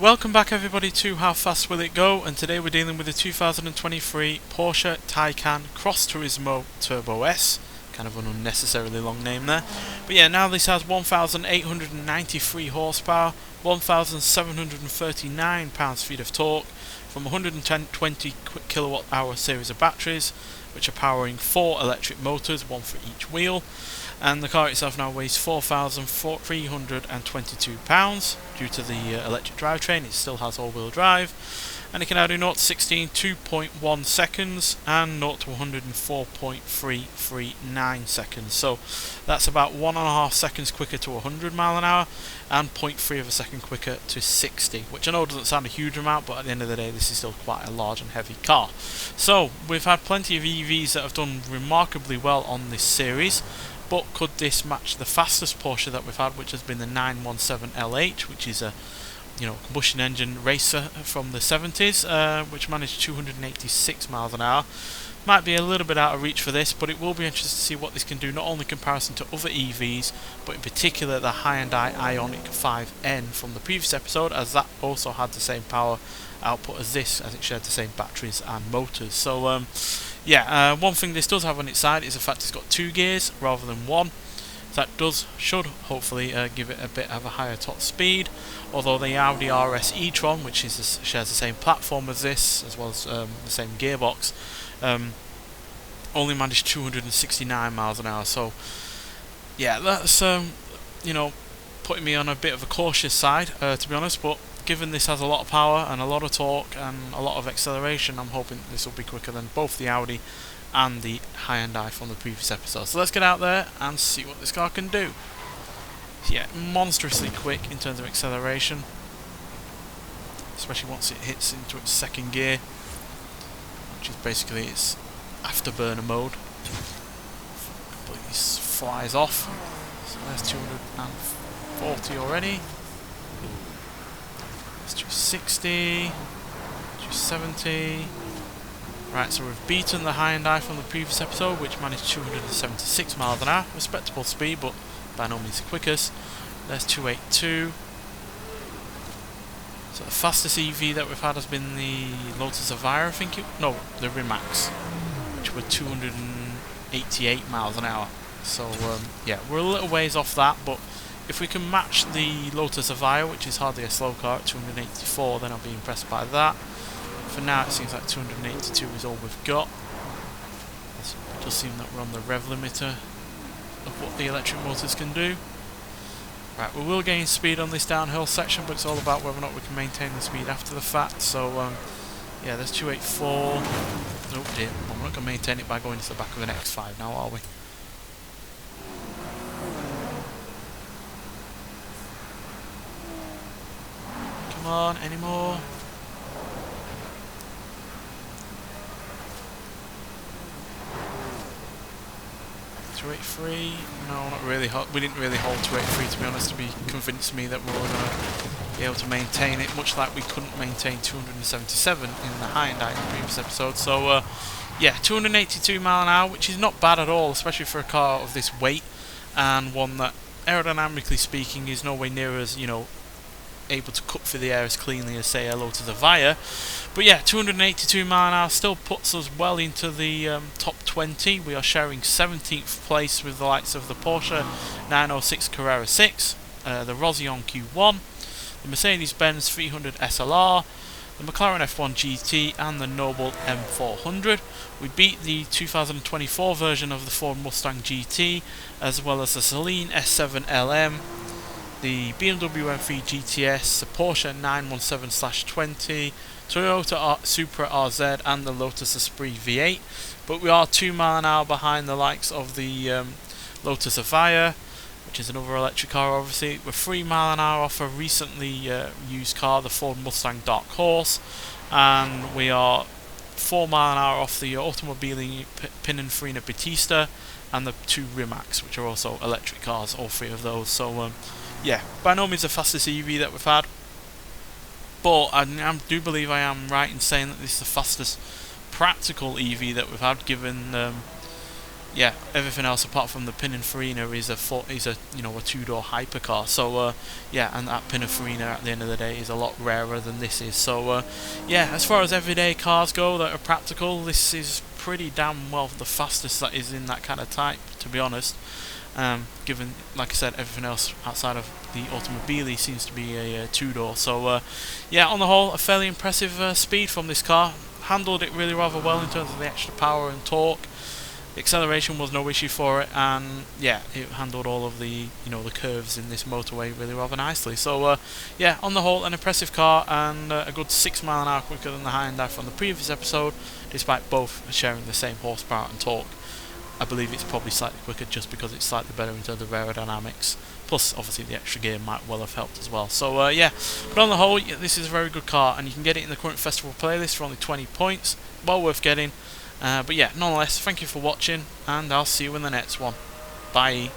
Welcome back everybody to How Fast Will It Go, and today we're dealing with the 2023 Porsche Taycan Cross Turismo Turbo S. Kind of an unnecessarily long name there. But yeah, now this has 1,893 horsepower, 1,739 pounds-feet of torque from 120 kilowatt hour series of batteries, which are powering 4 electric motors, one for each wheel. And the car itself now weighs 4,322 pounds due to the electric drivetrain. It still has all-wheel drive, and it can now do 0 to 60 in 2.1 seconds and 0 to 100 in 4.339 seconds. So that's about 1.5 seconds quicker to 100 mile an hour and 0.3 of a second quicker to 60, which I know doesn't sound a huge amount, but at the end of the day this is still quite a large and heavy car. So we've had plenty of EVs that have done remarkably well on this series. But could this match the fastest Porsche that we've had, which has been the 917 LH, which is a combustion engine racer from the 70s, which managed 286 miles an hour. Might be a little bit out of reach for this, but it will be interesting to see what this can do, not only in comparison to other EVs, but in particular the Hyundai Ioniq 5N from the previous episode, as that also had the same power output as this, as it shared the same batteries and motors. So one thing this does have on its side is the fact it's got 2 gears rather than 1. That should hopefully give it a bit of a higher top speed, although the Audi RS e-tron, which shares the same platform as this, as well as the same gearbox, only managed 269 miles an hour. So yeah, that's putting me on a bit of a cautious side, to be honest, but given this has a lot of power and a lot of torque and a lot of acceleration, I'm hoping this will be quicker than both the Audi and the Hyundai from the previous episode. So let's get out there and see what this car can do. So yeah, monstrously quick in terms of acceleration, especially once it hits into its second gear, which is basically its afterburner mode. Completely flies off. So there's 240 already. 260, 270. Right, so we've beaten the Hyundai from the previous episode, which managed 276 miles an hour. Respectable speed, but by no means the quickest. There's 282. So the fastest EV that we've had has been the Lotus Evira, the Rimax, which were 288 miles an hour. So yeah, we're a little ways off that, but if we can match the Lotus Evira, which is hardly a slow car, at 284, then I'll be impressed by that. For now, it seems like 282 is all we've got. It does seem that we're on the rev limiter of what the electric motors can do. Right, we will gain speed on this downhill section, but it's all about whether or not we can maintain the speed after the fact. So, yeah, there's 284. Oh dear, we're not going to maintain it by going to the back of an X5 now, are we? Come on, any more? .283? No, not really. We didn't really hold 283, to be honest, to be convinced me that we were going to be able to maintain it, much like we couldn't maintain 277 in the Hyundai in the previous episode. So, yeah, 282 mile an hour, which is not bad at all, especially for a car of this weight, and one that, aerodynamically speaking, is nowhere near as, able to cut through the air as cleanly as, say, a Lotus Evira. But yeah, 282 mile an hour still puts us well into the top 20. We are sharing 17th place with the likes of the Porsche 906 Carrera 6, the Roussillon Q1, the Mercedes-Benz 300 SLR, the McLaren F1 GT, and the Noble M400. We beat the 2024 version of the Ford Mustang GT, as well as the Celine S7 LM, the BMW M3 GTS, the Porsche 917/20, Toyota Supra RZ, and the Lotus Esprit V8. But we are 2 mile an hour behind the likes of the Lotus Evira, which is another electric car obviously. We're 3 mile an hour off a recently used car, the Ford Mustang Dark Horse, and we are 4 mile an hour off the Automobili Pininfarina Battista and the 2 Rimacs, which are also electric cars, all 3 of those. So yeah, by no means the fastest EV that we've had, but I do believe I am right in saying that this is the fastest practical EV that we've had, given yeah, everything else apart from the Pininfarina is a you know, a two-door hypercar. So yeah, and that Pininfarina at the end of the day is a lot rarer than this is. So yeah, as far as everyday cars go that are practical, this is pretty damn well the fastest that is in that kind of type, to be honest. Given, like I said, everything else outside of the Automobili seems to be a two-door. So yeah, on the whole, a fairly impressive speed from this car. Handled it really rather well in terms of the extra power and torque. The acceleration was no issue for it, and yeah, it handled all of the, you know, the curves in this motorway really rather nicely. So yeah, on the whole, an impressive car, and a good 6 mile an hour quicker than the Hyundai from the previous episode, despite both sharing the same horsepower and torque. I believe it's probably slightly quicker just because it's slightly better in terms of aerodynamics. Plus, obviously, the extra gear might well have helped as well. So, yeah, but on the whole, yeah, this is a very good car, and you can get it in the current festival playlist for only 20 points. Well worth getting. But yeah, nonetheless, thank you for watching, and I'll see you in the next one. Bye.